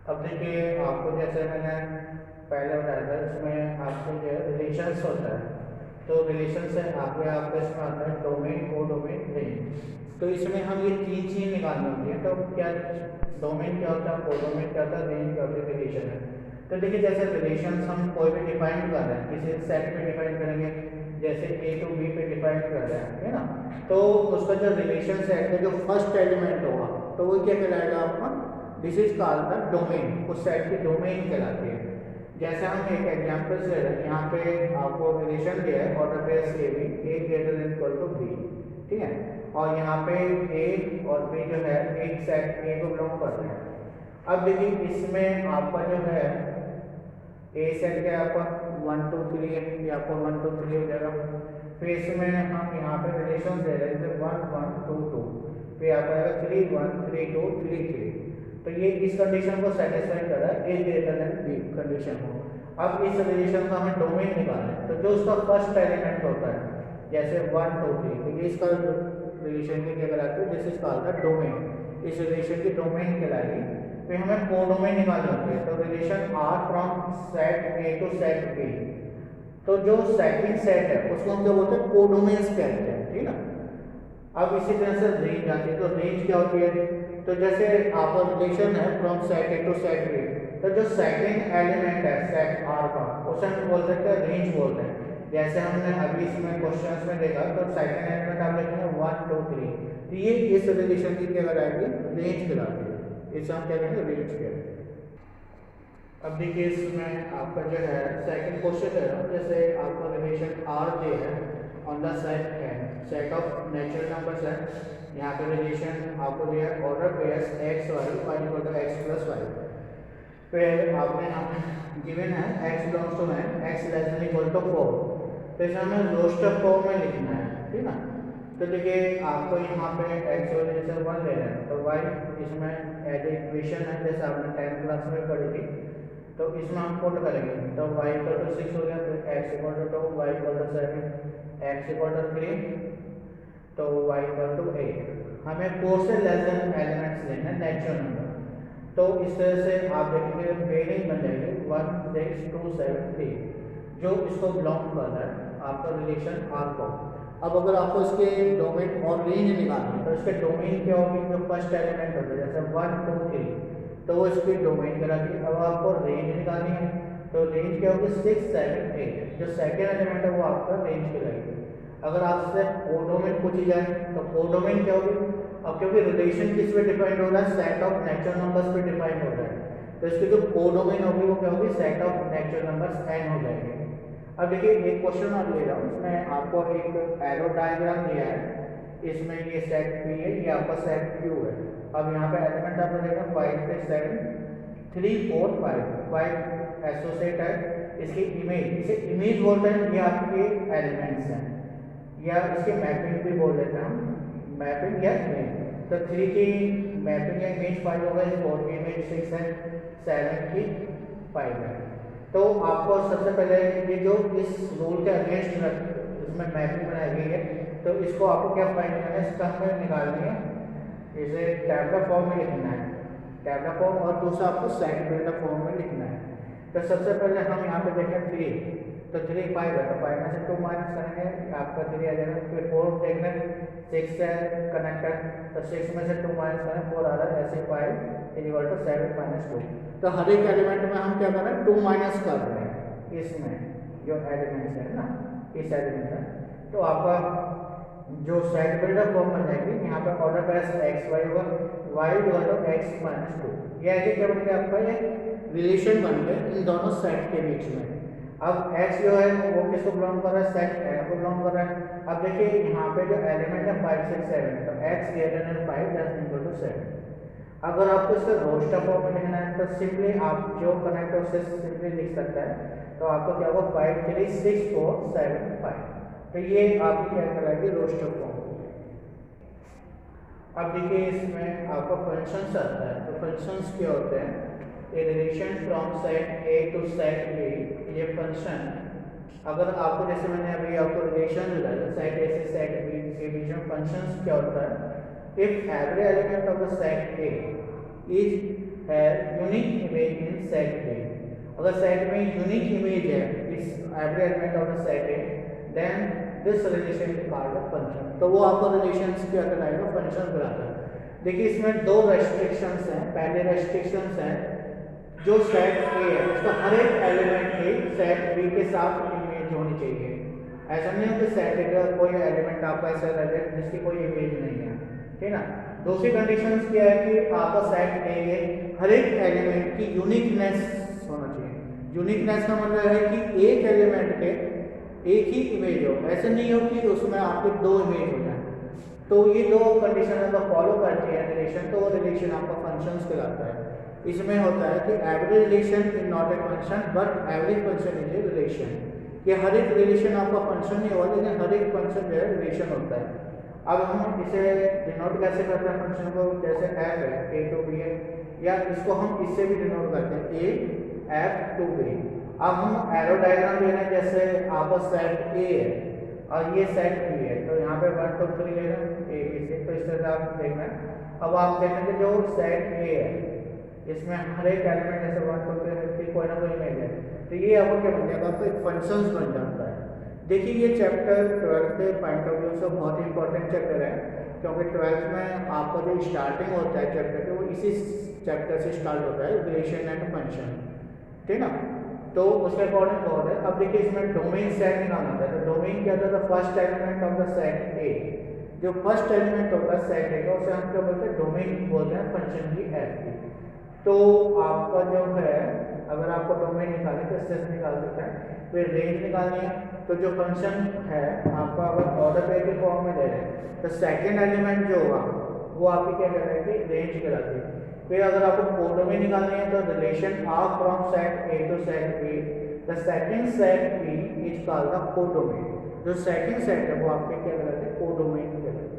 अब देखिए आपको जैसे मैंने पहले बताया था, इसमें आपको जो रिलेशंस होता है, तो रिलेशन से आगे आपका इसमें आता है डोमेन, कोडोमेन, रेंज। तो इसमें हम ये तीन चीज़ निकालनी होती है। तो क्या डोमेन क्या होता है, कोडोमेन क्या होता है, रेंज क्या होता है, रिलेशन है। तो देखिए जैसे रिलेशन हम कोई भी डिफाइन कर रहे हैं, किसी सेट पे डिफाइन करेंगे, जैसे ए टू बी पे डिफाइन कर रहे हैं, है ना। तो उसका जो रिलेशन सेट का जो फर्स्ट एलिमेंट होगा, तो वो क्या कहलाएगा आपका, this is called the domain. उस सेट की डोमेन कहलाती है। जैसे हम एक एग्जांपल ले रहे हैं, यहाँ पे आपको रिलेशन दिया है order base A B, A greater than equal to B, ठीक है। और यहाँ पे ए और बी जो है एक सेट ए को बिलोंग करते हैं। अब देखिए इसमें आपका जो है ए सेट क्या है आपका 1 2 3 है, ये आपको 1 2 3 हो जाएगा। फिर इसमें हम यहाँ पे रिलेशन दे रहे हैं, जैसे 1 1 2 2, फिर आपका आएगा 3 1 3 2 3 3। तो ये इस कंडीशन को सेटिस्फाई कर रहा है, ए ग्रेटर देन बी कंडीशन को। अब इस रिलेशन का हमें डोमेन निकालना है, तो जो उसका फर्स्ट एलिमेंट होता है, जैसे 1 2 3, तो ये इसका रिलेशन की क्या कहलाती है, this is called the domain. इस रिलेशन की डोमेन कहलाएगी। फिर हमें कोडोमेन निकालने होते हैं, तो relation R from set A to set B. तो जो सेटिंग सेट है उसको हम क्या बोलते हैं, कोडोमेन्स कहते हैं, ठीक है। अब इसी तरह से रेंज आती है, तो रेंज क्या होती है, तो जैसे आपका रिलेशन है from set A to set B, तो जो सेकंड एलिमेंट है सेट आर का, उसे हम बोल सकते हैं रेंज बोलते हैं। जैसे हमने अभी इसमें क्वेश्चंस में देखा, तो सेकंड एलिमेंट आप देखेंगे 1 2 3, तो ये इस रिलेशन की क्या कहलाएगी, रेंज कहलाती है। इसे हम क्या कहेंगे, रेंज कहते हैं। अब देखिए इसमें आपका जो है सेकंड क्वेश्चन है, जैसे आपका रिलेशन आर जे है on the set N, set of natural numbers है। यहाँ पे रिलेशन आपको दिया है order pairs X Y, Y equal to X plus Y. फिर आपने यहाँ गिवन है X belongs to N, X less than equal to 4। तो इसे हमें रोस्टर फॉर्म में लिखना है, ठीक है। तो देखिए आपको यहाँ पे एक्स और जैसे 1 ले रहे हैं, तो वाई इसमें एज इक्वेशन है, जैसे आपने 10th क्लास में पढ़ी थी। तो इसमें हम पुट करेंगे, तो y इक्वल टू 6 हो गया, फिर x equal to 2, y equal to 7, x equal to 3, तो y इक्वल टू 8। हमें 4 से लेस देन एलिमेंट्स लेना है, नेचुरल नंबर। तो इस तरह से आप देखेंगे पेयरिंग बन जाएगी 1 6 2 7 3, जो इसको बिलोंग कर रहा है आपका रिलेशन आर को। अब अगर आपको इसके डोमेन और रेंज निकालनी है, तो इसके डोमेन क्या होगी, जो फर्स्ट एलिमेंट होता है, जैसे 1 2 3, तो वो इसकी डोमेन कहलाती है। अब आपको रेंज निकालनी है, तो रेंज क्या होगी 6 7 8, जो सेकंड एलिमेंट है वो आपका रेंज कहलाएगी। अगर आपसे कोडोमेन पूछी जाए, तो कोडोमेन क्या होगी, अब क्योंकि रिलेशन किस पे डिपेंड हो रहा है, सेट ऑफ नेचुरल नंबर्स पे डिपेंड हो रहा है, तो इसकी जो कोडोमेन होगी वो क्या होगी, set of natural numbers n हो जाएंगे। अब देखिए एक क्वेश्चन और ले रहा हूँ, इसमें आपको एक एरो डायग्राम दिया है। इसमें ये सेट P है, ये आपका सेट Q है। अब यहाँ पे एलिमेंट आपको देखा 5 6 7 3 4 5, 5 एसोसिएट है। इसकी इमेज, इसे इमेज बोलते हैं, ये आपके एलिमेंट्स हैं, या इसकी मैपिंग भी बोल देते हैं हम, मैपिंग या इमेज। तो 3 की मैपिंग या इमेज 5 होगा, 4 की इमेज 6 है, 7 की 5 है। तो आपको सबसे पहले ये जो इस रूल के अगेंस्ट इसमें मैपिंग बनाई गई है, तो इसको आपको क्या फाइंड करना है, इसका हमें निकालनी है, इसे टैबुलर फॉर्म में लिखना है, टैबुलर फॉर्म, और दूसरा आपको सेट बिल्डर फॉर्म में लिखना है। तो सबसे पहले हम यहाँ पे देखें 3, तो 3 5 है, तो 5 में से 2 माइनस करेंगे, आपका 3 आ जाएगा। फिर 4 देख लें, 6 से कनेक्टेड, तो 6 में से 2 माइनस करें, 4 आ रहा है, ऐसे 5 इज इक्वल टू 7 माइनस 2। तो हर एक एलिमेंट में हम क्या कर रहे हैं, 2 माइनस कर रहे हैं, इसमें जो एलिमेंट्स है ना, इस एलिमेंट में। तो आपका जो सेट बिल्डर फॉर्म बन जाएगी, यहाँ पे ऑर्डर बेस एक्स वाई होगा, Y equal to X minus 2। ये ऐसे क्या बन गया आपका, ये रिलेशन बन गया इन दोनों सेट के बीच में। अब x जो है वो किसको बिलोंग कर रहा है, सेट n को बिलोंग कर रहा है। अब देखिए यहाँ पे जो एलिमेंट है 5 6 7, तो x greater than 5 that equal to 7। अगर आपको इसका रोस्टर फॉर्म में लिखना है, तो सिंपली आप जो कनेक्ट है उससे सिंपली लिख सकते हैं। तो आपको क्या होगा 5 3 6 4 7 5, तो ये आपकी क्या कहलाएगी, रोस्टर फॉर्म। अब देखिए इसमें आपका फंक्शंस आता है, तो फंक्शंस क्या होते हैं, a relation from set A to set B. ये फंक्शन अगर आपको, जैसे मैंने अभी आपको रिलेशन दिया सेट ए से सेट बी के बीच में, फंक्शंस क्या होता है, if every element of the set A is है unique image in set A. अगर सेट में यूनिक इमेज है इस every element of the set A, then this relation is called a function. तो वो आपको रिलेशंस क्या कहलाएगा, फंक्शन कहलाता है। देखिए इसमें दो रेस्ट्रिक्शंस हैं। पहले रेस्ट्रिक्शंस हैं जो सेट ए है उसका हर एक एलिमेंट के सेट बी के साथ इमेज होनी चाहिए। ऐसा नहीं है कि सेट ए का कोई एलिमेंट आपका ऐसा रहे जिसकी कोई इमेज नहीं है, ठीक ना। दूसरी कंडीशन क्या है कि आपका सेट ए है हर एक एलिमेंट की यूनिकनेस होना चाहिए। यूनिकनेस का मतलब है कि एक एलिमेंट के एक ही इमेज हो, ऐसे नहीं हो कि उसमें आपके दो इमेज हो जाए। तो ये दो कंडीशन अगर फॉलो करती है रिलेशन, तो वो रिलेशन आपका फंक्शंस कहलाता है। इसमें होता है कि every relation is not a function but every function is a relation. ये हर एक रिलेशन आपका फंक्शन नहीं होगा, लेकिन हर एक फंक्शन जो है रिलेशन होता है। अब हम इसे डिनोट कैसे करते हैं फंक्शन को, जैसे एफ है ए टू बी है, या इसको हम इससे भी डिनोट करते हैं ए एफ टू बी। अब हम एरो डायग्राम ले रहे हैं, जैसे आपका सेट ए है और ये सेट बी है, तो यहाँ पे 1 2 3 ले रहे हैं ए बी से, तो इस तरह से आप देखना है। अब आप देखेंगे जो सेट ए है इसमें हर एक एलिमेंट जैसे 1 2 3 कोई ना कोई इमेज है, तो ये आपको क्या बन जाएगा, आपको एक फंक्शंस बन जाता है। देखिए ये चैप्टर 12th के पॉइंट ऑफ व्यू से बहुत ही इंपॉर्टेंट चैप्टर है, क्योंकि 12th में आपका जो स्टार्टिंग होता है चैप्टर के वो इसी चैप्टर से स्टार्ट होता है, रिलेशन एंड फंक्शन, ठीक ना। तो उसके अकॉर्डिंग बहुत है। अब देखिए इसमें डोमेन सेट निकालना होता है। तो डोमेन क्या होता है, first element of the set ए। जो फर्स्ट एलिमेंट होता है सेट ए का उसे हम क्या बोलते हैं, डोमेन बोलते हैं फंक्शन की एफ की। तो आपका जो है अगर आपको डोमेन निकालना है तो इससे निकाल सकते हैं। फिर रेंज निकालनी है, तो जो फंक्शन है आपका अगर ऑर्डर पेयर के फॉर्म में ले रहे हैं तो सेकेंड एलिमेंट जो होगा वो आपकी क्या कहलाएगी, रेंज कहलाती है। फिर अगर आपको कोडोमेन निकालनी है तो relation R from set A to set B, the second set B is called the codomain. जो सेकंड सेट है वो आपके क्या कहलाते हैं, कोडोमेन कहलाते हैं।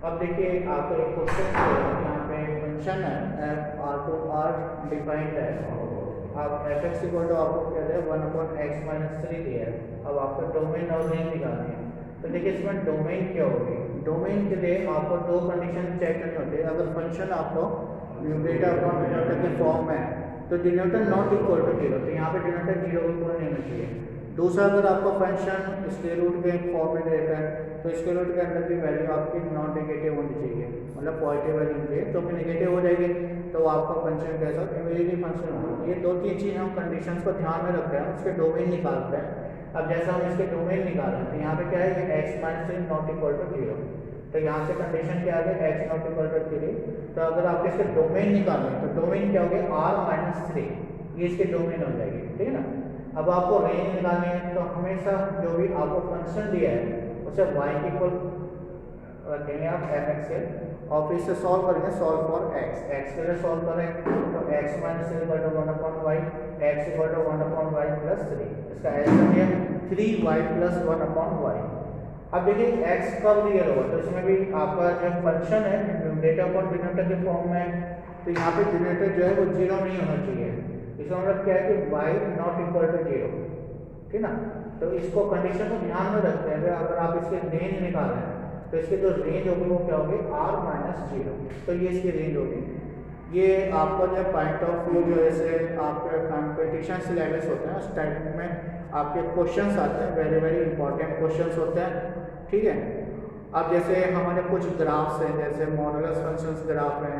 अब देखिए आपको एक क्वेश्चन यहाँ पे फंक्शन है F R to R defined है। आप एफ एक्स इक्वल टू आपको क्या है 1/x-3 दिया है। अब आपको डोमेन और रेंज निकालनी है। तो देखिए इसमें डोमेन क्या होगी, डोमेन के लिए आपको दो कंडीशन चेक करनी होती है। अगर फंक्शन आपको न्यूमरेटर और डिनोमिनेटर के फॉर्म में है तो डिनोमिनेटर नॉट इक्वल टू 0, तो यहाँ पे डिनोमिनेटर 0 इक्वल नहीं होना चाहिए। दूसरा अगर आपका फंक्शन स्क्वायर रूट के फॉर्म में देता है तो स्क्वायर रूट के अंदर की वैल्यू आपकी नॉन नेगेटिव होनी चाहिए, मतलब पॉजिटिव वैल्यू होनी चाहिए। तो फिर नेगेटिव हो जाएगी तो आपका फंक्शन कैसा इमेजिनरी फंक्शन होगा। ये दो तीन चीज़ हम कंडीशंस को ध्यान में रखते हैं, उसके डोमेन निकालते हैं। अब जैसा हम इसके डोमेन निकाल रहे हैं तो यहाँ पे क्या है, ये x-3 नॉट इक्वल टू 0, तो यहाँ से कंडीशन क्या आ गई, x नॉट इक्वल टू 3। तो अगर आपको इसके डोमेन निकालना है तो डोमेन क्या हो गया, r-3, ये इसके डोमेन हो जाएगी, ठीक है ना। अब आपको रेंज निकालनी है तो हमेशा जो भी आपको फंक्शन दिया है उसे y के इक्वल रखेंगे आप fx से, और फिर से सॉल्व करेंगे, सॉल्व फॉर x के लिए सॉल्व करें तो x-3 equal to 1/y, x equal to 1/y plus 3, इसका आंसर दिया 3y प्लस 1/y। अब देखिए x कब रियल होगा, तो इसमें भी आपका जो फंक्शन है न्यूमरेटर और डिनोमिनेटर के फॉर्म में, तो यहाँ पे डिनोमिनेटर जो है वो 0 नहीं होना चाहिए। इसका मतलब क्या है कि y नॉट इक्वल टू 0, ठीक ना। तो इसको कंडीशन को ध्यान में रखते हैं। अगर आप इसके रेंज निकाल रहे हैं तो इसकी जो रेंज होगी वो क्या होगी, r-0, तो ये इसकी रेंज होगी। ये आपका जो पॉइंट ऑफ व्यू जो है आपके कॉम्पिटिशन सिलेबस होते हैं उस टाइप में आपके क्वेश्चंस आते हैं, वेरी वेरी इंपॉर्टेंट क्वेश्चंस होते हैं, ठीक है। अब जैसे हमारे कुछ ग्राफ्स हैं, जैसे मॉडुलस फंक्शंस ग्राफ हैं,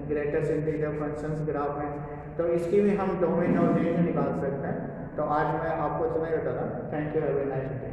ग्रेटेस्ट इंटीजर फंक्शंस ग्राफ हैं, तो इसकी भी हम डोमेन और रेंज निकाल सकते हैं। तो आज मैं आपको इतना ही बता रहा हूँ। Thank you, have a nice day.